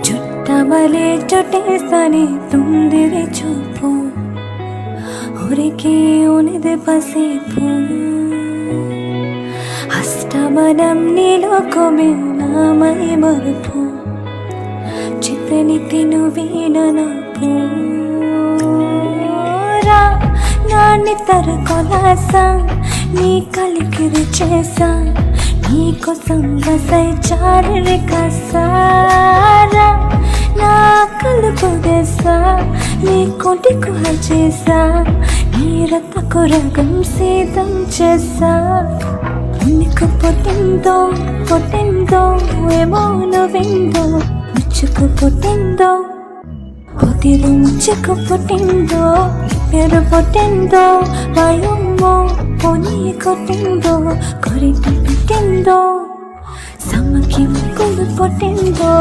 చుట్టమలే చుట్టేస్తానే ತುಂದಿರಿ చూపు ಹುರಿಕೆ ಉಣಿದೆ ಪಸೀಪು అష్టమనం నీలో కొమెనామై మరుపు చిత్తని తిను వీణనపు నాన్ని తరకొలాసా నీ కలికిరి చేసా నీ కోసం బసై చారి కసారా నా కలుపు దేశా నీ కొంటికు చేసా నీ రతకు రగం సీతం చేసా నీకు పుట్టిందో ఏమో నువ్విందో ముచ్చుకు పుట్టిందో కుదిరి ముచ్చుకు పుట్టిందో పేరు పుట్టిందో భయమో పోనీ కొట్టిందో కొరికి పెట్టిందో సమ్మకి ముక్కులు పుట్టిందో